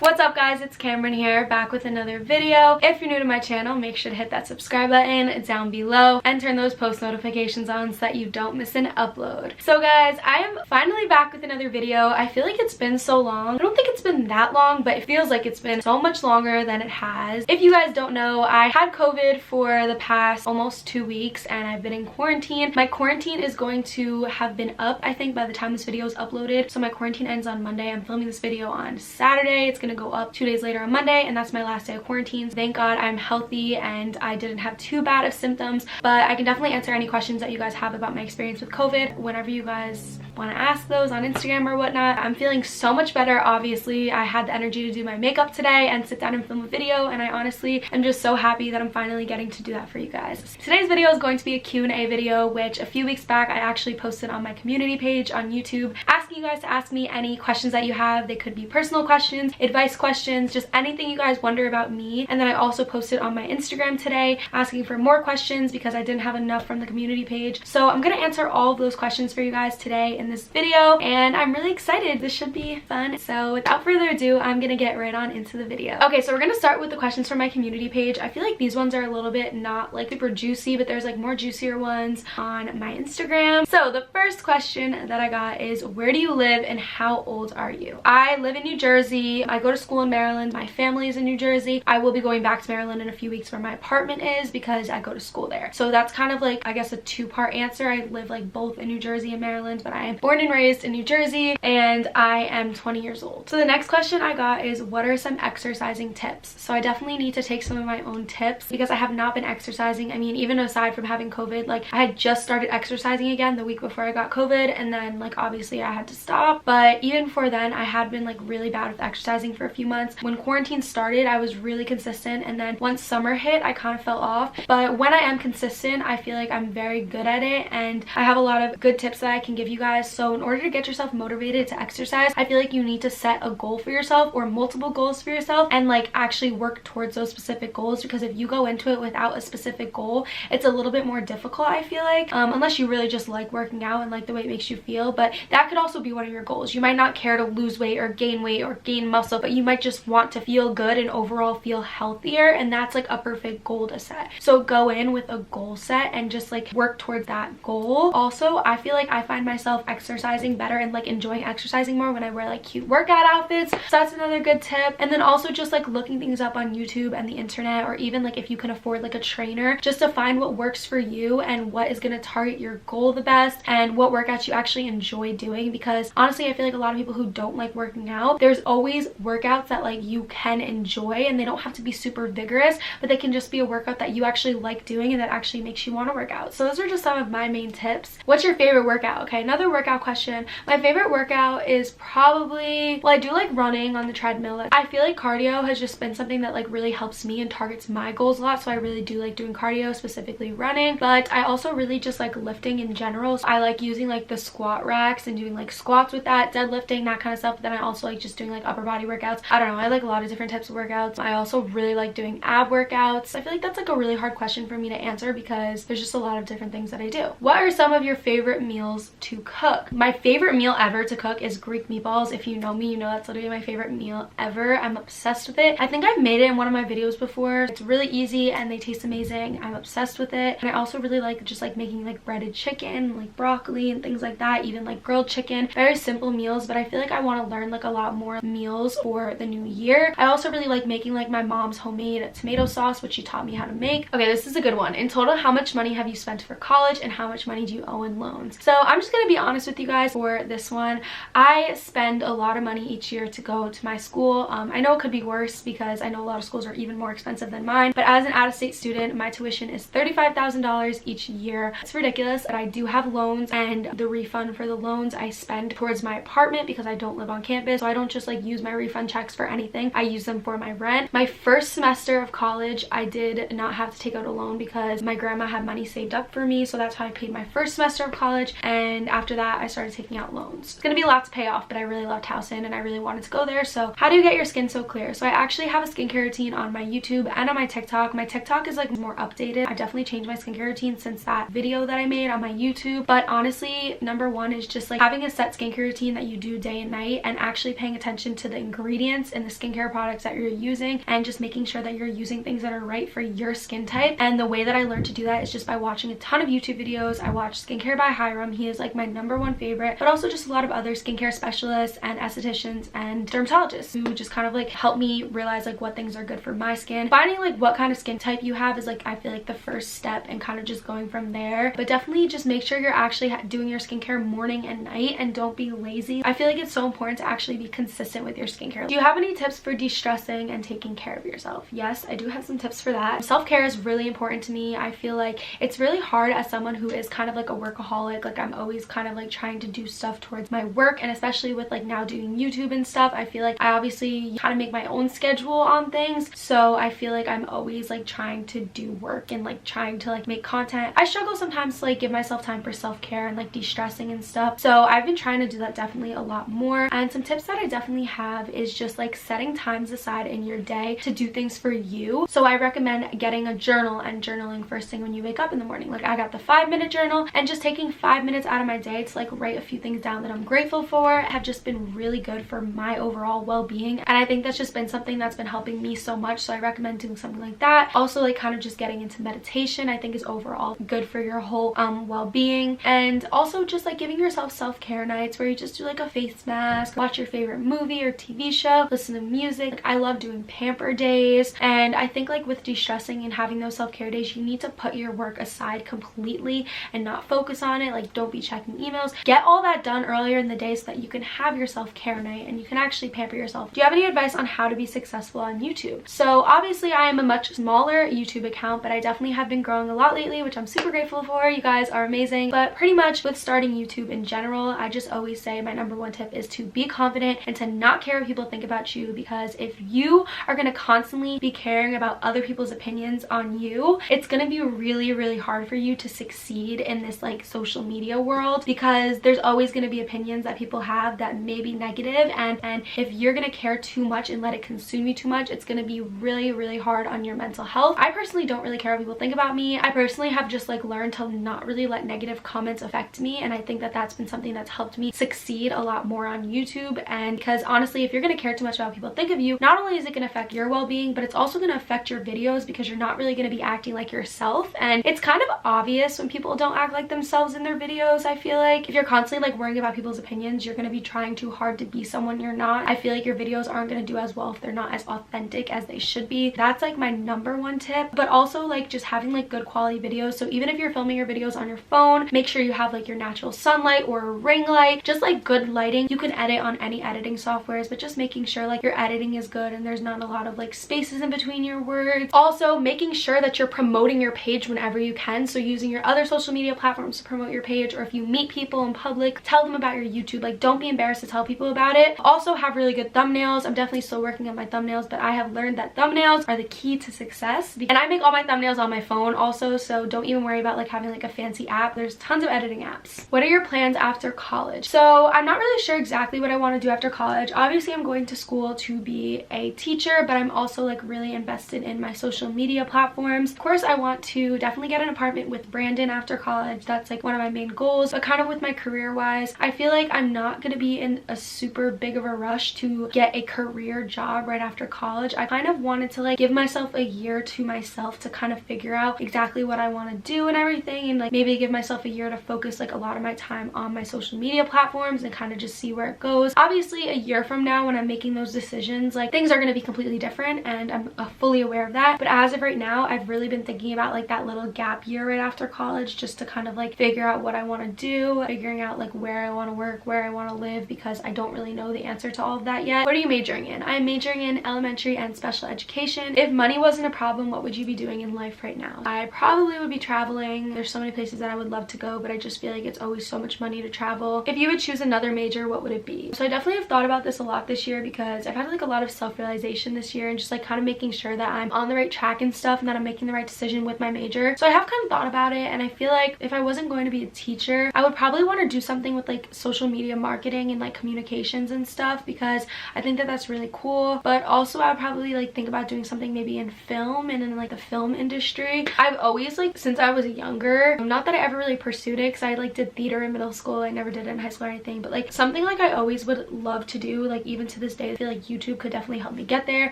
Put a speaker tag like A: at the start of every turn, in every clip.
A: What's up guys, it's Camryn here, back with another video. If you're new to my channel, make sure to hit that subscribe button down below and turn those post notifications on so that you don't miss an upload. So guys, I am finally back with another video. I feel like it's been so long. I don't think it's been that long, but it feels like it's been so much longer than it has. If you guys don't know, I had COVID for the past almost 2 weeks and I've been in quarantine. My quarantine is going to have been up, I think, by the time this video is uploaded. So my quarantine ends on Monday. I'm filming this video on Saturday. It's gonna go up 2 days later on Monday, and that's my last day of quarantine. Thank God I'm healthy and I didn't have too bad of symptoms, but I can definitely answer any questions that you guys have about my experience with COVID whenever you guys want to ask those on Instagram or whatnot. I'm feeling so much better. Obviously, I had the energy to do my makeup today and sit down and film a video, and I honestly am just so happy that I'm finally getting to do that for you guys. Today's video is going to be a Q&A video, which a few weeks back I actually posted on my community page on YouTube, asking you guys to ask me any questions that you have. They could be personal questions, advice questions, just anything you guys wonder about me. And then I also posted on my Instagram today asking for more questions because I didn't have enough from the community page. So I'm gonna answer all of those questions for you guys today in this video, and I'm really excited. This should be fun. So without further ado, I'm gonna get right on into the video. Okay, so we're gonna start with the questions from my community page. I feel like these ones are a little bit not like super juicy, but there's like more juicier ones on my Instagram. So the first question that I got is, where do you live and how old are you? I live in New Jersey. I go to school in Maryland. My family is in New Jersey. I will be going back to Maryland in a few weeks where my apartment is because I go to school there. So that's kind of like, I guess, a two-part answer. I live like both in New Jersey and Maryland, but I am born and raised in New Jersey and I am 20 years old. So the next question I got is, what are some exercising tips? So I definitely need to take some of my own tips because I have not been exercising. I mean, even aside from having COVID, like I had just started exercising again the week before I got COVID, and then like obviously I had to stop. But even before then, I had been like really bad with exercising for a few months. When quarantine started, I was really consistent, and then once summer hit, I kind of fell off. But when I am consistent, I feel like I'm very good at it, and I have a lot of good tips that I can give you guys. So in order to get yourself motivated to exercise, I feel like you need to set a goal for yourself or multiple goals for yourself and like actually work towards those specific goals, because if you go into it without a specific goal, it's a little bit more difficult, I feel like, unless you really just like working out and like the way it makes you feel. But that could also be one of your goals. You might not care to lose weight or gain muscle, but you might just want to feel good and overall feel healthier, and that's like a perfect goal to set. So go in with a goal set and just like work towards that goal. Also, I feel like I find myself exercising better and like enjoying exercising more when I wear like cute workout outfits. So that's another good tip. And then also just like looking things up on YouTube and the internet, or even like if you can afford like a trainer, just to find what works for you and what is going to target your goal the best and what workouts you actually enjoy doing. Because honestly, I feel like a lot of people who don't like working out, there's always workouts that like you can enjoy, and they don't have to be super vigorous, but they can just be a workout that you actually like doing and that actually makes you want to work out. So those are just some of my main tips. What's your favorite workout? Okay, another workout question. My favorite workout is probably, well, I do like running on the treadmill. I feel like cardio has just been something that like really helps me and targets my goals a lot, so I really do like doing cardio, specifically running. But I also really just like lifting in general. So I like using like the squat racks and doing like squats with that, deadlifting, that kind of stuff. But then I also like just doing like upper body workouts. I don't know, I like a lot of different types of workouts. I also really like doing ab workouts. I feel like that's like a really hard question for me to answer because there's just a lot of different things that I do. What are some of your favorite meals to cook? My favorite meal ever to cook is Greek meatballs. If you know me, you know that's literally my favorite meal ever. I'm obsessed with it. I think I've made it in one of my videos before. It's really easy and they taste amazing. I'm obsessed with it. And I also really like just like making like breaded chicken, like broccoli and things like that, even like grilled chicken. Very simple meals, but I feel like I want to learn like a lot more meals for the new year. I also really like making like my mom's homemade tomato sauce, which she taught me how to make. Okay, this is a good one. In total, how much money have you spent for college and how much money do you owe in loans? So I'm just gonna be honest with you guys for this one. I spend a lot of money each year to go to my school. I know it could be worse because I know a lot of schools are even more expensive than mine, but as an out-of-state student, my tuition is $35,000 each year. It's ridiculous, but I do have loans, and the refund for the loans I spend towards my apartment because I don't live on campus. So I don't just like use my refund checks for anything. I use them for my rent. My first semester of college, I did not have to take out a loan because my grandma had money saved up for me, so that's how I paid my first semester of college. And after that, that, I started taking out loans. It's gonna be a lot to pay off, but I really loved Housen and I really wanted to go there. So how do you get your skin so clear? So I actually have a skincare routine on my YouTube and on my TikTok. My TikTok is like more updated. I've definitely changed my skincare routine since that video that I made on my YouTube. But honestly, number one is just like having a set skincare routine that you do day and night, and actually paying attention to the ingredients in the skincare products that you're using, and just making sure that you're using things that are right for your skin type. And the way that I learned to do that is just by watching a ton of YouTube videos. I watch Skincare by Hiram. He is like my #1 favorite, but also just a lot of other skincare specialists and estheticians and dermatologists who just kind of like help me realize like what things are good for my skin. Finding like what kind of skin type you have is like, I feel like the first step, and kind of just going from there. But definitely just make sure you're actually doing your skincare morning and night, and don't be lazy. I feel like it's so important to actually be consistent with your skincare. Do you have any tips for de-stressing and taking care of yourself? Yes, I do have some tips for that. Self-care is really important to me. I feel like it's really hard as someone who is kind of like a workaholic. Like I'm always kind of like trying to do stuff towards my work, and especially with like now doing YouTube and stuff, I feel like I obviously kind of make my own schedule on things. So I feel like I'm always like trying to do work and like trying to like make content. I struggle sometimes to like give myself time for self-care and like de-stressing and stuff. So I've been trying to do that definitely a lot more. And some tips that I definitely have is just like setting times aside in your day to do things for you. So I recommend getting a journal and journaling first thing when you wake up in the morning. Like I got the 5-minute journal, and just taking 5 minutes out of my day to like write a few things down that I'm grateful for have just been really good for my overall well-being. And I think that's just been something that's been helping me so much. So I recommend doing something like that. Also like kind of just getting into meditation, I think is overall good for your whole well-being. And also just like giving yourself self-care nights where you just do like a face mask, watch your favorite movie or TV show, listen to music. Like, I love doing pamper days. And I think like with de-stressing and having those self-care days, you need to put your work aside completely and not focus on it. Like don't be checking emails. Get all that done earlier in the day so that you can have your self-care night and you can actually pamper yourself. Do you have any advice on how to be successful on YouTube? So obviously I am a much smaller YouTube account, but I definitely have been growing a lot lately, which I'm super grateful for. You guys are amazing. But pretty much with starting YouTube in general, I just always say my #1 tip is to be confident and to not care what people think about you, because if you are going to constantly be caring about other people's opinions on you, it's going to be really, really hard for you to succeed in this like social media world, because there's always going to be opinions that people have that may be negative, and if you're going to care too much and let it consume you too much, it's going to be really, really hard on your mental health. I personally don't really care what people think about me. I personally have just like learned to not really let negative comments affect me, and I think that that's been something that's helped me succeed a lot more on YouTube. And because honestly, if you're going to care too much about what people think of you, not only is it going to affect your well-being, but it's also going to affect your videos, because you're not really going to be acting like yourself. And it's kind of obvious when people don't act like themselves in their videos. I feel like if you're constantly like worrying about people's opinions, you're going to be trying too hard to be someone you're not. I feel like your videos aren't going to do as well if they're not as authentic as they should be. That's like my #1 tip. But also like just having like good quality videos. So even if you're filming your videos on your phone, make sure you have like your natural sunlight or a ring light, just like good lighting. You can edit on any editing softwares, but just making sure like your editing is good and there's not a lot of like spaces in between your words. Also making sure that you're promoting your page whenever you can. So using your other social media platforms to promote your page, or if you meet people in public, tell them about your YouTube. Like don't be embarrassed to tell people about it. Also have really good thumbnails. I'm definitely still working on my thumbnails, but I have learned that thumbnails are the key to success. And I make all my thumbnails on my phone also, so don't even worry about like having like a fancy app. There's tons of editing apps. What are your plans after college? So I'm not really sure exactly what I want to do after college. Obviously I'm going to school to be a teacher, but I'm also like really invested in my social media platforms. Of course I want to definitely get an apartment with Brandon after college. That's like one of my main goals. But kind of with my career wise, I feel like I'm not going to be in a super big of a rush to get a career job right after college. I kind of wanted to like give myself a year to myself to kind of figure out exactly what I want to do and everything, and like maybe give myself a year to focus like a lot of my time on my social media platforms and kind of just see where it goes. Obviously a year from now when I'm making those decisions, like things are going to be completely different, and I'm fully aware of that. But as of right now, I've really been thinking about like that little gap year right after college, just to kind of like figure out what I want to do, figuring out like where I want to work, where I want to live, because I don't really know the answer to all of that yet. What are you majoring in? I'm majoring in elementary and special education. If money wasn't a problem, what would you be doing in life right now? I probably would be traveling. There's so many places that I would love to go, but I just feel like it's always so much money to travel. If you would choose another major, what would it be? So I definitely have thought about this a lot this year, because I've had like a lot of self-realization this year, and just like kind of making sure that I'm on the right track and stuff, and that I'm making the right decision with my major. So I have kind of thought about it, and I feel like if I wasn't going to be a teacher, I would probably probably want to do something with like social media marketing and like communications and stuff, because I think that that's really cool. But also I would probably like think about doing something maybe in film and in like the film industry. I've always like, since I was younger, not that I ever really pursued it because I like did theater in middle school, I never did it in high school or anything, but like something like I always would love to do, like even to this day I feel like YouTube could definitely help me get there,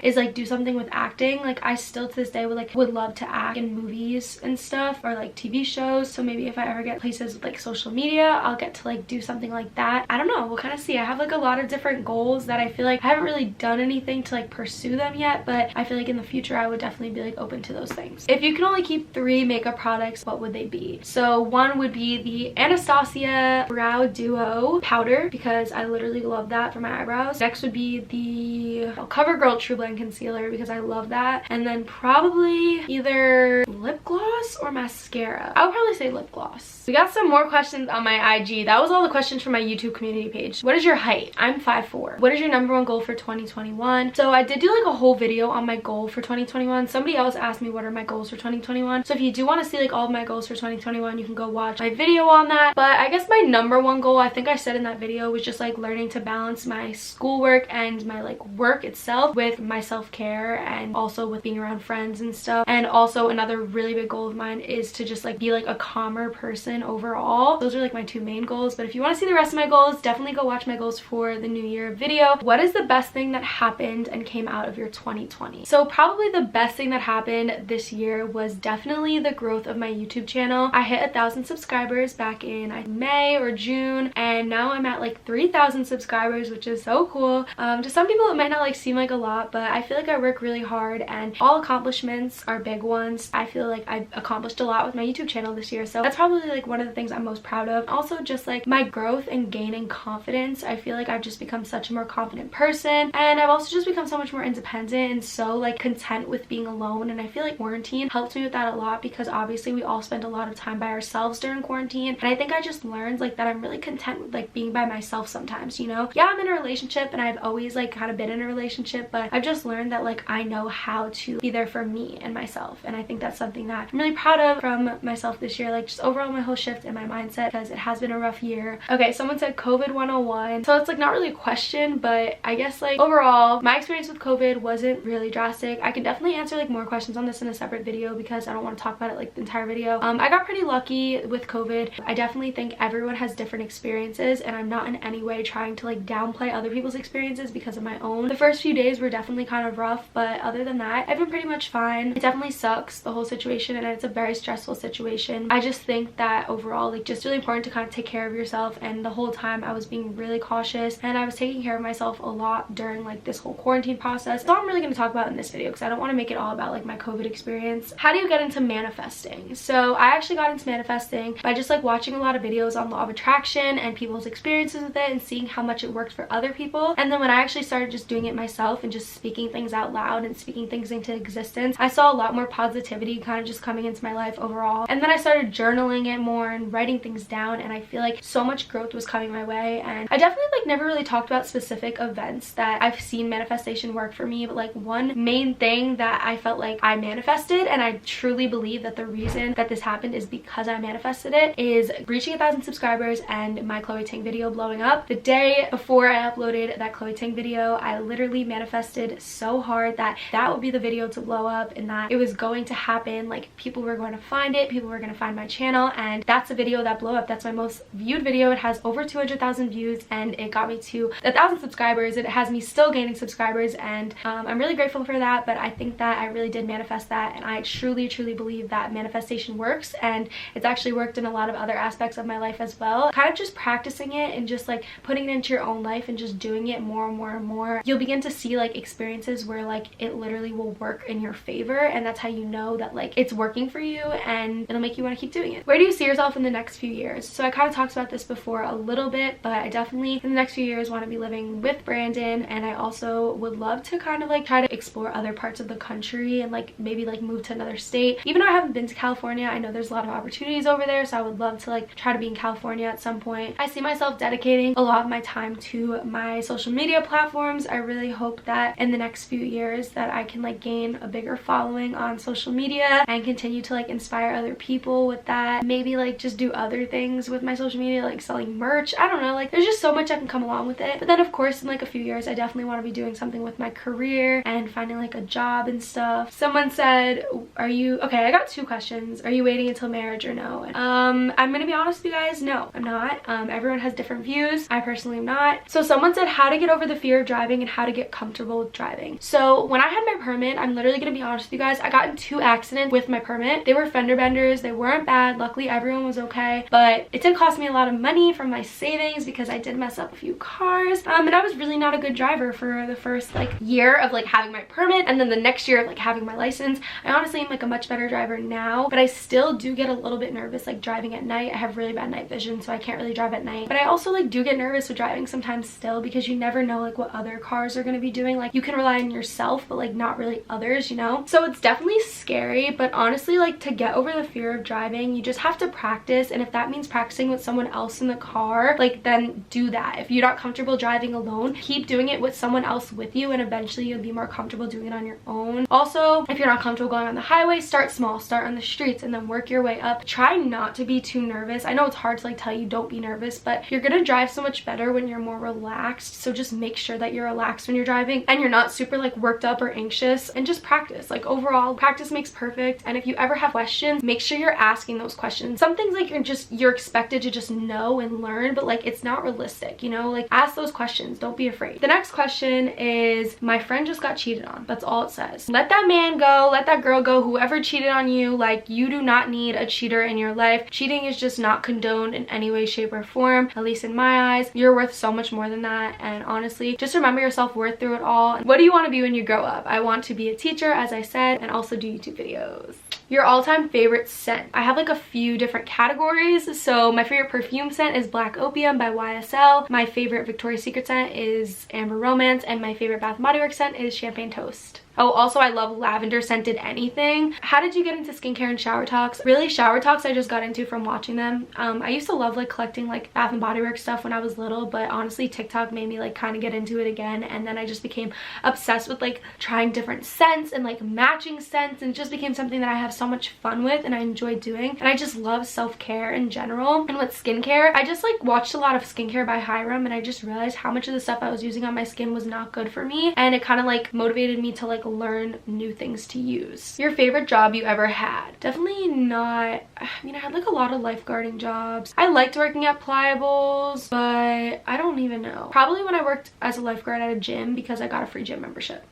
A: is like do something with acting. Like I still to this day would love to act in movies and stuff, or like TV shows. So maybe if I ever get places with like social media, I'll get to like do something like that. I don't know, we'll kind of see. I have like a lot of different goals that I feel like I haven't really done anything to like pursue them yet, but I feel like in the future I would definitely be like open to those things. If you can only keep 3 makeup products, what would they be? So one would be the Anastasia Brow Duo powder, because I literally love that for my eyebrows. Next would be the CoverGirl True Blend concealer, because I love that. And then probably either lip gloss or mascara. I would probably say lip gloss. We got some more questions on my IG. That was all the questions from my YouTube community page. What is your height? I'm 5'4". What is your #1 goal for 2021? So I did do like a whole video on my goal for 2021. Somebody else asked me what are my goals for 2021. So if you do want to see like all of my goals for 2021, you can go watch my video on that. But I guess my #1 goal, I think I said in that video, was just like learning to balance my schoolwork and my like work itself with my self-care, and also with being around friends and stuff. And also another really big goal of mine is to just like be like a calmer person overall. Those are like my 2 main goals. But if you want to see the rest of my goals, definitely go watch my goals for the new year video. What is the best thing that happened and came out of your 2020? So probably the best thing that happened this year was definitely the growth of my YouTube channel. I hit 1,000 subscribers back in May or June, and now I'm at like 3,000 subscribers, which is so cool. To some people it might not like seem like a lot, but I feel like I work really hard, and all accomplishments are big ones. I feel like I've accomplished a lot with my YouTube channel this year, so that's probably like one of the things I'm most proud of. Also just like my growth and gaining confidence. I feel like I've just become such a more confident person, and I've also just become so much more independent and so like content with being alone. And I feel like quarantine helped me with that a lot, because obviously we all spend a lot of time by ourselves during quarantine, and I think I just learned like that I'm really content with like being by myself sometimes, you know. Yeah, I'm in a relationship and I've always like kind of been in a relationship, but I've just learned that like I know how to be there for me and myself, and I think that's something that I'm really proud of from myself this year, like just overall my whole shift in my mindset, because it has been a rough year. Okay, someone said COVID 101. So it's like not really a question, but I guess like overall my experience with COVID wasn't really drastic. I can definitely answer like more questions on this in a separate video, because I don't want to talk about it like the entire video. I got pretty lucky with COVID. I definitely think everyone has different experiences, and I'm not in any way trying to like downplay other people's experiences because of my own. The first few days were definitely kind of rough, but other than that I've been pretty much fine. It definitely sucks, the whole situation, and it's a very stressful situation. I just think that overall like just really important to kind of take care of yourself, and the whole time I was being really cautious, and I was taking care of myself a lot during like this whole quarantine process. That's all I'm really going to talk about in this video, because I don't want to make it all about like my COVID experience. How do you get into manifesting? So I actually got into manifesting by just like watching a lot of videos on law of attraction and people's experiences with it, and seeing how much it worked for other people. And then when I actually started just doing it myself and just speaking things out loud and speaking things into existence, I saw a lot more positivity kind of just coming into my life overall. And then I started journaling it more and writing things down, and I feel like so much growth was coming my way. And I definitely like never really talked about specific events that I've seen manifestation work for me, but like one main thing that I felt like I manifested, and I truly believe that the reason that this happened is because I manifested it, is reaching 1,000 subscribers and my Chloe Ting video blowing up. The day before I uploaded that Chloe Ting video, I literally manifested so hard that that would be the video to blow up, and that it was going to happen. Like people were going to find it, people were going to find my channel, and that's a video that blew up. That's my most viewed video. It has over 200,000 views, and it got me to 1,000 subscribers. It has me still gaining subscribers, and I'm really grateful for that. But I think that I really did manifest that, and I truly believe that manifestation works, and it's actually worked in a lot of other aspects of my life as well. Kind of just practicing it and just like putting it into your own life and just doing it more and more and more, you'll begin to see like experiences where like it literally will work in your favor, and that's how you know that like it's working for you, and it'll make you want to keep doing it. Where do you see yourself in the next few years? So I kind of talked about this before a little bit, but I definitely in the next few years want to be living with Brandon, and I also would love to kind of like try to explore other parts of the country and like maybe like move to another state. Even though I haven't been to California, I know there's a lot of opportunities over there, so I would love to like try to be in California at some point. I see myself dedicating a lot of my time to my social media platforms. I really hope that in the next few years that I can like gain a bigger following on social media and continue to like inspire other people with that. Maybe like just do other things with my social media, like selling merch. I don't know, like there's just so much that can come along with it. But then of course in like a few years I definitely want to be doing something with my career and finding like a job and stuff. Someone said, are you okay, I got 2 questions. Are you waiting until marriage or no? I'm gonna be honest with you guys, no, I'm not. Everyone has different views. I personally am not. So someone said how to get over the fear of driving and how to get comfortable with driving. So when I had my permit, I'm literally gonna be honest with you guys, I got in 2 accidents with my permit. They were fender benders. They weren't bad. Luckily everyone was okay, but it did cost me a lot of money from my savings because I did mess up a few cars. And I was really not a good driver for the first like year of like having my permit, and then the next year of like having my license. I honestly am like a much better driver now, but I still do get a little bit nervous like driving at night. I have really bad night vision, so I can't really drive at night. But I also like do get nervous with driving sometimes still, because you never know like what other cars are going to be doing. Like you can rely on yourself, but like not really others, you know? So it's definitely scary, but honestly like to get over the fear of driving, you just have to practice. And if that means practicing with someone else in the car, like then do that. If you're not comfortable driving alone, keep doing it with someone else with you, and eventually you'll be more comfortable doing it on your own. Also, if you're not comfortable going on the highway, start small, start on the streets and then work your way up. Try not to be too nervous. I know it's hard to like tell you don't be nervous, but you're gonna drive so much better when you're more relaxed. So just make sure that you're relaxed when you're driving and you're not super like worked up or anxious, and just practice. Like overall, practice makes perfect. And if you ever have questions, make sure you're asking those questions. Some things like you're expected to just know and learn, but like it's not realistic, you know? Like ask those questions, don't be afraid. The next question is, my friend just got cheated on. That's all it says. Let that man go, let that girl go, whoever cheated on you. Like you do not need a cheater in your life. Cheating is just not condoned in any way, shape, or form, at least in my eyes. You're worth so much more than that. And honestly, just remember your self-worth through it all. What do you want to be when you grow up? I want to be a teacher, as I said, and also do YouTube videos. Your all-time favorite scent. I have like a few different categories. So my favorite perfume scent is Black Opium by YSL. My favorite Victoria's Secret scent is Amber Romance, and my favorite Bath & Body Works scent is Champagne Toast. Oh, also I love lavender scented anything. How did you get into skincare and shower talks? Really, shower talks I just got into from watching them. I used to love like collecting like Bath & Body Works stuff when I was little, but honestly TikTok made me like kind of get into it again, and then I just became obsessed with like trying different scents and like matching scents, and it just became something that I have so much fun with and I enjoy doing. And I just love self-care in general. And with skincare, I just like watched a lot of skincare by Hiram, and I just realized how much of the stuff I was using on my skin was not good for me, and it kind of like motivated me to like learn new things to use. Your favorite job you ever had? Definitely not, I mean, I had like a lot of lifeguarding jobs. I liked working at Pliables, but I don't even know. Probably when I worked as a lifeguard at a gym, because I got a free gym membership.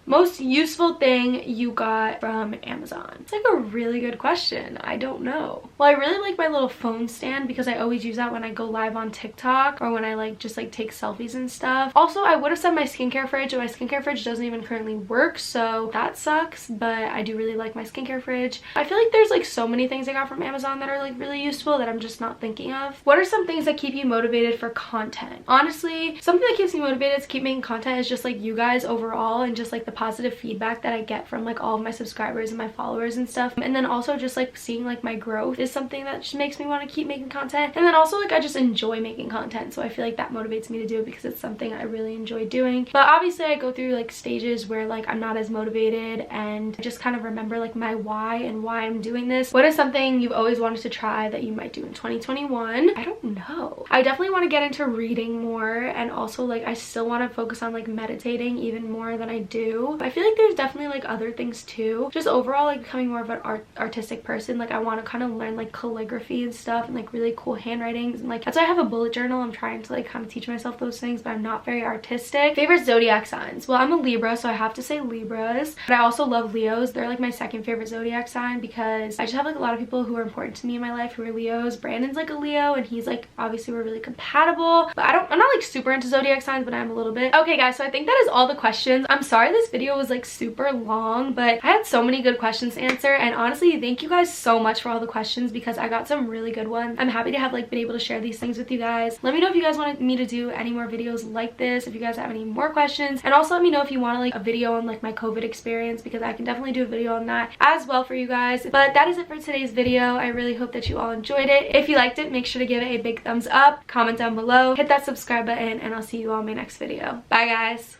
A: Most useful thing you got from Amazon? It's like a really good question. I don't know. Well, I really like my little phone stand because I always use that when I go live on TikTok or when I like just like take selfies and stuff. Also, I would have said my skincare fridge, but my skincare fridge doesn't even currently work, so that sucks. But I do really like my skincare fridge. I feel like there's like so many things I got from Amazon that are like really useful that I'm just not thinking of. What are some things that keep you motivated for content? Honestly, something that keeps me motivated to keep making content is just like you guys overall, and just like the positive feedback that I get from like all of my subscribers and my followers and stuff. And then also just like seeing like my growth is something that just makes me want to keep making content. And then also like I just enjoy making content, so I feel like that motivates me to do it because it's something I really enjoy doing. But obviously I go through like stages where like I'm not as motivated, and I just kind of remember like my why and why I'm doing this. What is something you've always wanted to try that you might do in 2021? I don't know. I definitely want to get into reading more, and also like I still want to focus on like meditating even more than I do. I feel like there's definitely like other things too. Just overall like becoming more of an artistic person. Like I want to kind of learn like calligraphy and stuff, and like really cool handwritings, and like that's why I have a bullet journal. I'm trying to like kind of teach myself those things, but I'm not very artistic. Favorite zodiac signs? Well, I'm a Libra, so I have to say Libras, but I also love Leos. They're like my second favorite zodiac sign because I just have like a lot of people who are important to me in my life who are Leos. Brandon's like a Leo, and he's like, obviously we're really compatible, but I'm not like super into zodiac signs, but I'm a little bit. Okay guys, so I think that is all the questions. I'm sorry this video was like super long, but I had so many good questions to answer, and honestly thank you guys so much for all the questions because I got some really good ones. I'm happy to have like been able to share these things with you guys. Let me know if you guys wanted me to do any more videos like this, if you guys have any more questions, and also let me know if you want like a video on like my COVID experience, because I can definitely do a video on that as well for you guys. But that is it for today's video. I really hope that you all enjoyed it. If you liked it, make sure to give it a big thumbs up, comment down below, hit that subscribe button, and I'll see you all in my next video. Bye guys.